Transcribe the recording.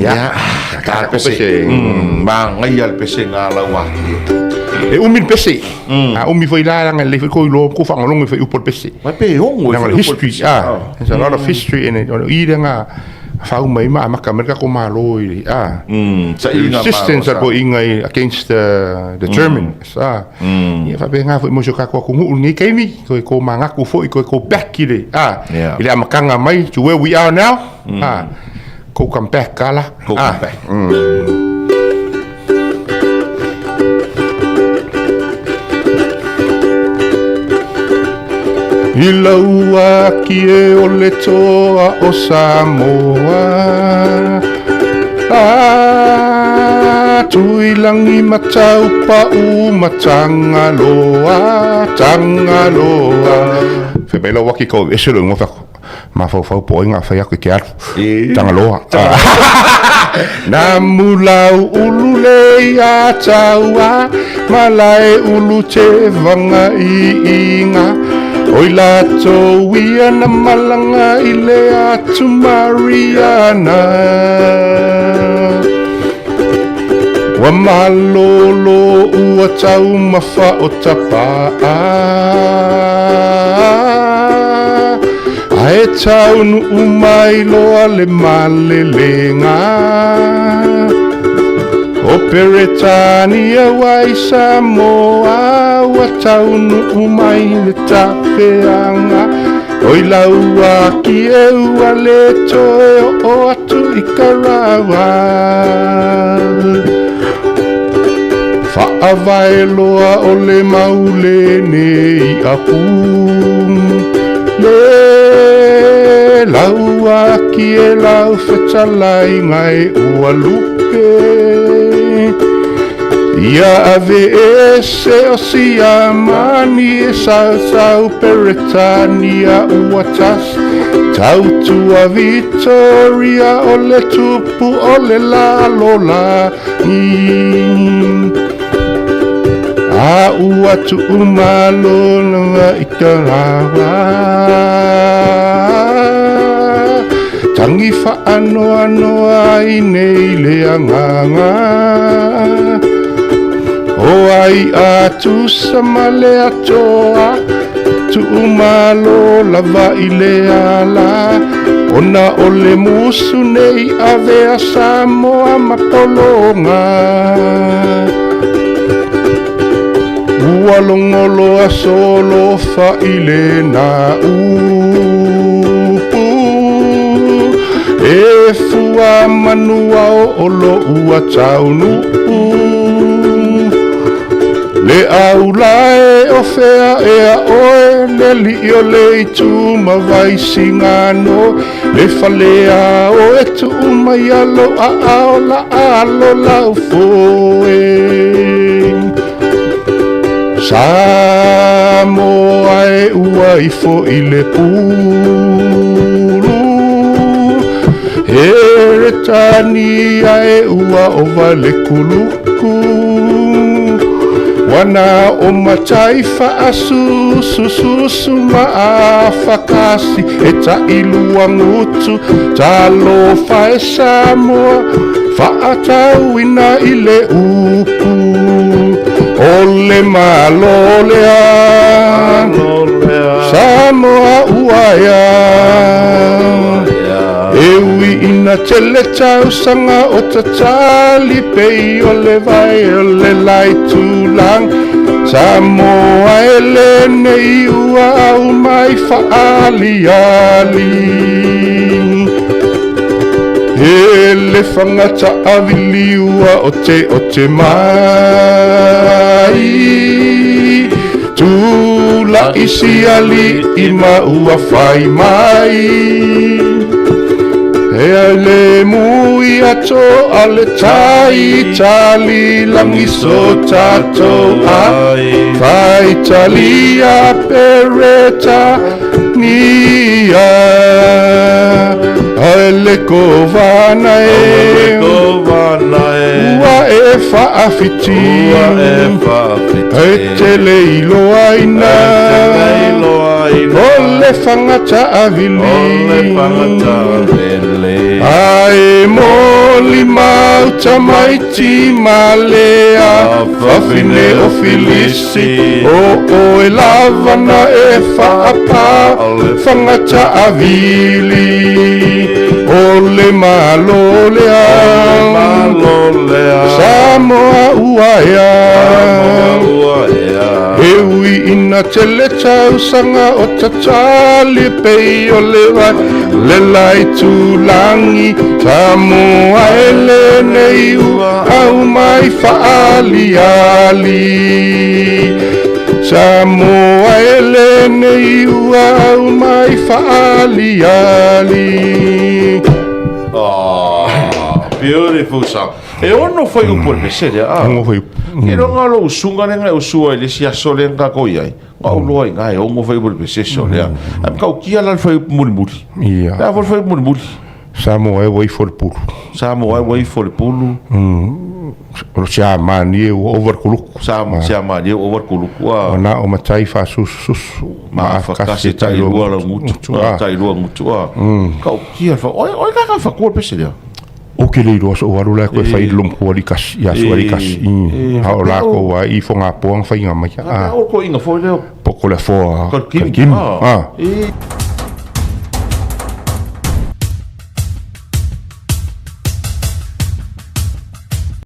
Ya, ka pese. Ma ngai al pese nga lauaki. E umi pese. Umi foi la nga le ko lo ko fa ngolong foi upol pese. Ma pe hong Nga history. There's a lot of history in it. I nga fau mai ma Amerika ko malo i. Sa Resistance ko ingay against the Germans. Ia fa be nga foi mo ka ko ngu ni kai ni ko manga ko foi ko back ile. Ile amakanga mai to where we are now. Ko come back kala. Ko come back. I LAUAKI e o le toa o Samoa tui langi matau pa tangaloa Fe mai LAUAKI ko e suru ngofak ma fau po inga fa yaku ke al tangaloa na mulau ulu le ya taua malai ulu te vanga inga Oi lato ia na malanga I le atu Mariana Wa malolo ua tau mafa o tapaa Ae tau nu umai loa le malelenga O Peretania wai Samoa Wa tau nu umai le tapeanga Oi LAUAKI e ua le toe o atu I Karawa Whaawai loa o le maule nei apu Le LAUAKI e lau whetalai ngai ua lupe Ia ave ese o sia mani e sau Peretania uatas Tau tua Victoria o le tupu o le lalola A ua tu umalona I Karawa Tangi whaanoa I nei le anganga O ai atu samale atoa Tu umalo lava I le ala Ona o le musu nei ave a Samoa mapolonga Ua longolo a solo fa I le na E fua manua o lo ua taunu Le aulae o fea e a oe Le li o le itu mawai singano Le falea o e tu umai alo a ao la alo lau foe Samoa e ua I fo I le pulu Peretania e ua o vale kuluku Wana o matai faasu susu maafakasi E ta ilua ngutu talo fae Samoa Faaautuina I le upu Ole malolea Samoa uaia Ewi ina tele tau sanga o tatali pei o le vai o le lai tulang Samoa ele nei ua au mai faali Ele fangata avili ua o te mai Tula isi ali ima ua fai mai E le mui ato ale tai tali langi so tato ai Fai tali a pereta nia Ale kovana e Ua e faafiti E te leilo aina Ole fangata avili Ai moli mau tamaiti malea Whawhine o filisi O e lavana e whaapa Whangata avili O le malolea Samoa uaea Ewi ina tele tausanga o tatali pei o le wai Le lai tulangi Samoa ele nei ua au mai faali ali Samoa ele nei ua au mai faali ali Beautiful song. E ono foi o por pese ah. Ngo foi Ke no ngalo usunga nga usua ile sia sole nga ko yai. Ngau loi nga e ongo foi por pese sole. Am ka kia lan foi muri. Ia Da foi muri. Samoa e wai for pulu Samoa wai for pulu. O sia mani o over kuluk Sama dia over kulukua. Ona o matai fa sus Ma fa kasi tai lua la mutu. Tai lua mutu. Ka kia fa. Oi ka fa ko pese dia. O ke leiro so waru la ko fai lom ko li kas ya so li kas ha o la ko wa I fonga poang fai nga mai O ko inga foi leo. poko le fo Ka kim. ah